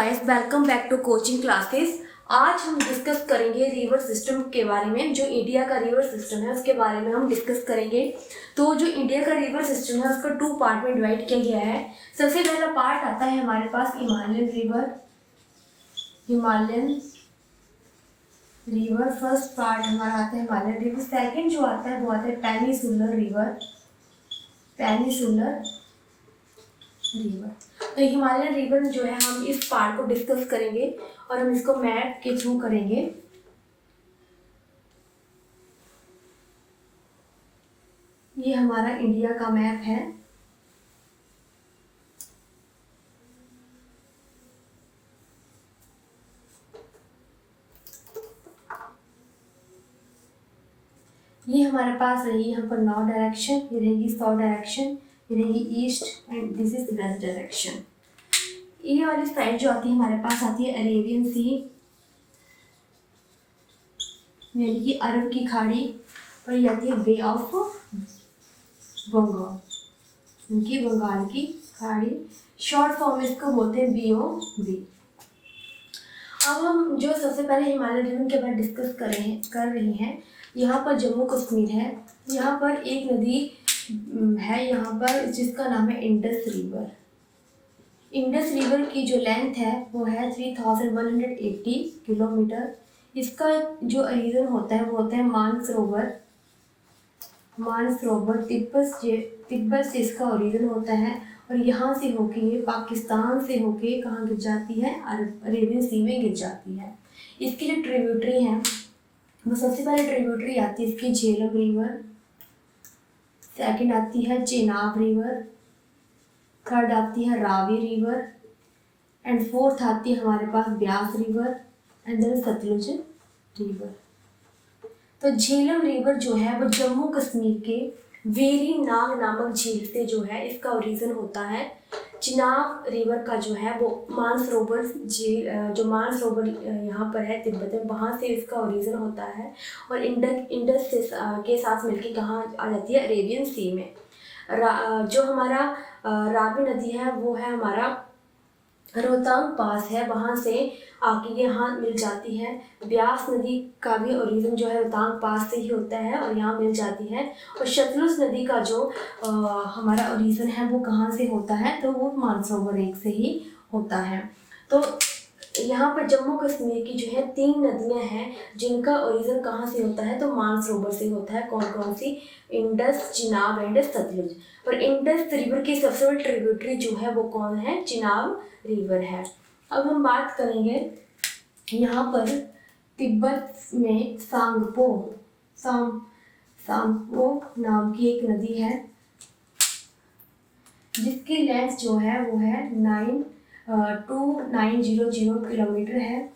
Guys, welcome back to coaching classes. आज हम discuss करेंगे रिवर सिस्टम के बारे में। जो इंडिया का रिवर सिस्टम है उसके बारे में हम डिस्कस करेंगे। तो जो इंडिया का रिवर सिस्टम है उसको 2 पार्ट में डिवाइड किया गया है। सबसे पहला पार्ट आता है हमारे पास हिमालयन रिवर। फर्स्ट पार्ट हमारा आता है हिमालयन रिवर। सेकेंड जो आता है वो आता है पेनिसुलर रिवर। तो हिमालयन रिवर जो है हम इस पार्ट को डिस्कस करेंगे और हम इसको मैप के थ्रू करेंगे। ये हमारा इंडिया का मैप है। ये हमारे पास रही यहाँ पर नॉर्थ डायरेक्शन, ये रहेगी साउथ डायरेक्शन, ये रहेगी east and this is west direction. ये वाली साइड जो आती है हमारे पास आती है अरेबियन सी, यानी कि अरब की खाड़ी, और ये आती है बे ऑफ बंगाल, उनकी बंगाल की खाड़ी। शॉर्ट फॉर्म इसको बोलते हैं BOB। अब हम जो सबसे पहले हिमालयन रिवर के बारे में डिस्कस कर रही हैं। यहाँ पर जम्मू कश्मीर है। यहाँ पर एक नदी है यहाँ पर जिसका नाम है इंडस रिवर। इंडस रिवर की जो लेंथ है वो है 3180 किलोमीटर। इसका जो रीजन होता है वो होता है मानसरोवर तिब्बत से इसका ओरिजिन होता है, और यहाँ से होके ये पाकिस्तान से होके कहाँ गिर जाती है, अरेबियन सी में गिर जाती है। इसकी जो ट्रिब्यूटरी हैं वो सबसे पहले ट्रिब्यूटरी आती है इसकी झेलम रिवर, सेकंड आती है चेनाब रिवर, थर्ड आती है रावी रिवर, एंड फोर्थ आती है हमारे पास Beas river, and then Sutlej river. तो झेलम रिवर जो है वो जम्मू कश्मीर के वेरी नाग नामक झील से जो है इसका ओरिजिन होता है। चिनाब रिवर का जो है वो मानसरोवर झील, जो मानसरोवर यहाँ पर है तिब्बत में, वहाँ से इसका ओरिजिन होता है, और इंडस के साथ मिलकर कहाँ आ जाती है, अरेबियन सी में। जो हमारा रावी नदी है वो है हमारा रोहतांग पास है, वहाँ से आके यहाँ मिल जाती है। ब्यास नदी का भी ओरिजिन जो है रोहतांग पास से ही होता है और यहाँ मिल जाती है। और सतलुज नदी का जो हमारा ओरिजिन है वो कहाँ से होता है, तो वो मानसरोवर एक से ही होता है। तो यहाँ पर जम्मू कश्मीर की जो है 3 नदियाँ हैं जिनका ओरिजिन कहाँ से होता है, तो मानसरोवर से होता है। कौन कौन सी? Indus, Chenab and Sutlej. और इंडस रिवर की सबसे बड़ी ट्रिब्यूटरी जो है वो कौन है? चिनाब रिवर है। अब हम बात करेंगे यहाँ पर तिब्बत में सांगपो नाम की एक नदी है जिसकी लेंथ जो है वो है 2900 किलोमीटर है।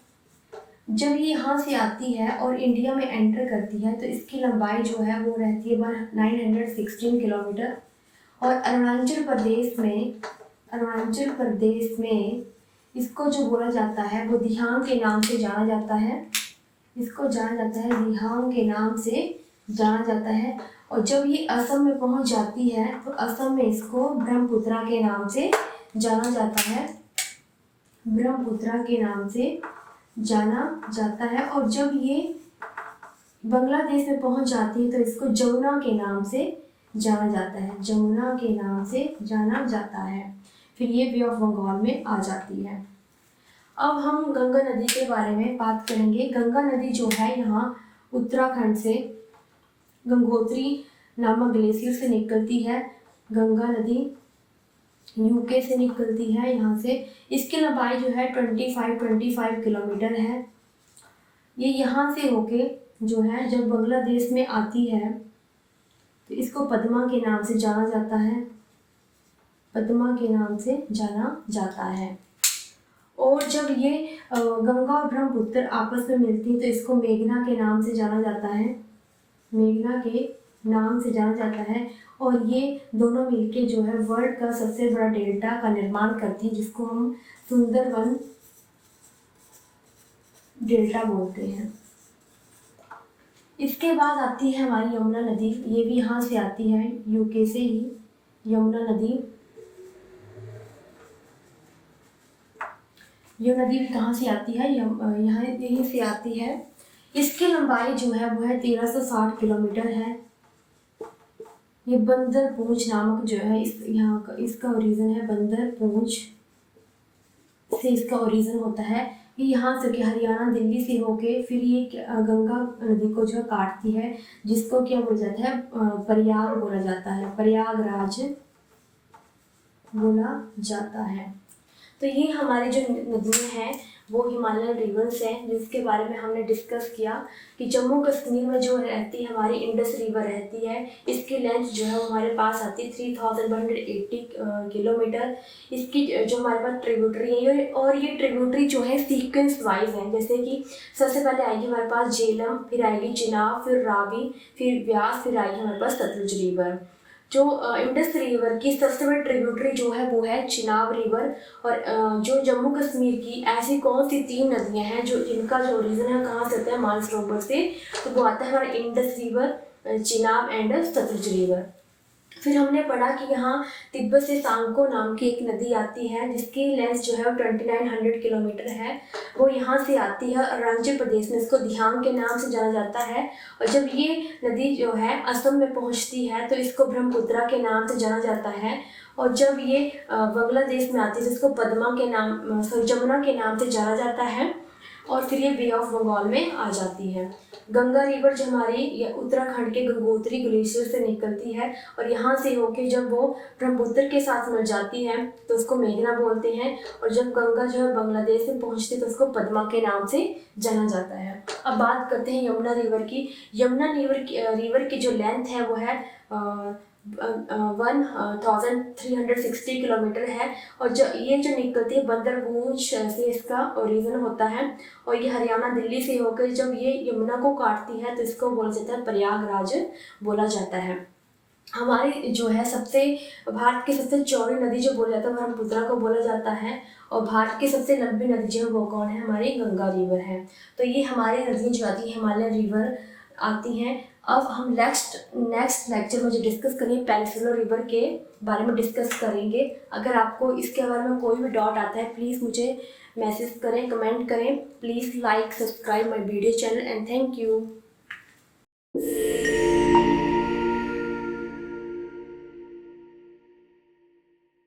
जब ये यहाँ से आती है और इंडिया में एंटर करती है तो इसकी लंबाई जो है वो रहती है 916 किलोमीटर। और अरुणाचल प्रदेश में इसको जो बोला जाता है वो दिहांग के नाम से जाना जाता है। इसको जाना जाता है दिहांग के नाम से जाना जाता है। और जब ये असम में पहुंच जाती है तो असम में इसको ब्रह्मपुत्रा के नाम से जाना जाता है। ब्रह्मपुत्रा के नाम से जाना जाता है। और जब ये बांग्लादेश में पहुंच जाती है तो इसको जमुना के नाम से जाना जाता है। जमुना के नाम से जाना जाता है। फिर ये बे ऑफ बंगाल में आ जाती है। अब हम गंगा नदी के बारे में बात करेंगे। गंगा नदी जो है यहाँ उत्तराखंड से गंगोत्री नामक ग्लेशियर से निकलती है। गंगा नदी यूके से निकलती है यहाँ से। इसकी लंबाई जो है 25 किलोमीटर है। ये यहाँ से होके जो है जब बांग्लादेश में आती है तो इसको पद्मा के नाम से जाना जाता है। पद्मा के नाम से जाना जाता है। और जब ये गंगा और ब्रह्मपुत्र आपस में मिलती है तो इसको मेघना के नाम से जाना जाता है। मेघना के नाम से जाना जाता है। और ये दोनों मिलके जो है वर्ल्ड का सबसे बड़ा डेल्टा का निर्माण करती है, जिसको हम सुंदरवन डेल्टा बोलते हैं। इसके बाद आती है हमारी यमुना नदी। ये भी यहाँ से आती है, यूके से ही यमुना नदी। ये नदी भी कहाँ से आती है, यहाँ यहीं से आती है। इसकी लंबाई जो है वो है 1360 किलोमीटर है। ये बंदर पूंछ नामक जो है इस यहाँ का इसका ओरिजिन है, बंदर पूंछ से इसका ओरिजिन होता है। ये यहाँ से हरियाणा दिल्ली से होके फिर ये गंगा नदी को जो काटती है, जिसको क्या बोला जाता है, प्रयाग बोला जाता है, प्रयागराज बोला जाता है। तो ये हमारी जो नदियाँ हैं वो हिमालयन रिवर्स हैं, जिसके बारे में हमने डिस्कस किया कि जम्मू कश्मीर में जो रहती है हमारी इंडस रिवर रहती है। इसकी लेंथ जो है वो हमारे पास आती है 3180 किलोमीटर। इसकी जो हमारे पास ट्रिब्यूटरी है, और ये ट्रिब्यूटरी जो है सीक्वेंस वाइज है। जैसे कि सबसे पहले आएगी हमारे पास झेलम, फिर आएगी चिनाब, फिर रावी, फिर व्यास, फिर आएगी हमारे पास सतलुज रिवर। जो इंडस रिवर की सबसे बड़ी ट्रिब्यूटरी जो है वो है चिनाब रिवर। और जो जम्मू कश्मीर की ऐसी कौन सी 3 नदियां हैं जो जिनका जो ओरिजिन है कहाँ से आता है, मानसरोवर से, तो वो आता है हमारा Indus river, Chenab and Sutlej river. फिर हमने पढ़ा कि यहाँ तिब्बत से सांगको नाम की एक नदी आती है, जिसकी लेंथ जो है वो 2900 किलोमीटर है। वो यहाँ से आती है अरुणाचल प्रदेश में, इसको दिहांग के नाम से जाना जाता है। और जब ये नदी जो है असम में पहुँचती है तो इसको ब्रह्मपुत्रा के नाम से जाना जाता है। और जब ये बांग्लादेश में आती है तो इसको पद्मा के नाम जमुना के नाम से जाना जाता है। और फिर ये बे ऑफ बंगाल में आ जाती है। गंगा रिवर जो हमारी उत्तराखंड के गंगोत्री ग्लेशियर से निकलती है, और यहाँ से होके जब वो ब्रह्मपुत्र के साथ मिल जाती है तो उसको मेघना बोलते हैं। और जब गंगा जो है बांग्लादेश में पहुँचती है तो उसको पद्मा के नाम से जाना जाता है। अब बात करते हैं यमुना रिवर की। यमुना रिवर की जो लेंथ है वो है 1360 किलोमीटर है। और जो निकलती है बंदरपूंछ से इसका ओरिजिन होता है। और ये हरियाणा दिल्ली से होकर जब ये यमुना को काटती है तो इसको बोला जाता है प्रयागराज बोला जाता है। हमारी जो है भारत की सबसे चौड़ी नदी जो बोला जाता है ब्रह्मपुत्रा को बोला जाता है। और भारत की सबसे लंबी नदी जो है वो कौन है, हमारी गंगा रिवर है। तो ये हमारी नदियाँ जो आती है हिमालयन रिवर आती हैं। अब हम नेक्स्ट लेक्चर में जो डिस्कस करेंगे पेनिनसुलर रिवर के बारे में डिस्कस करेंगे। अगर आपको इसके बारे में कोई भी डाउट आता है प्लीज़ मुझे मैसेज करें, कमेंट करें। Please like subscribe my video channel and thank you.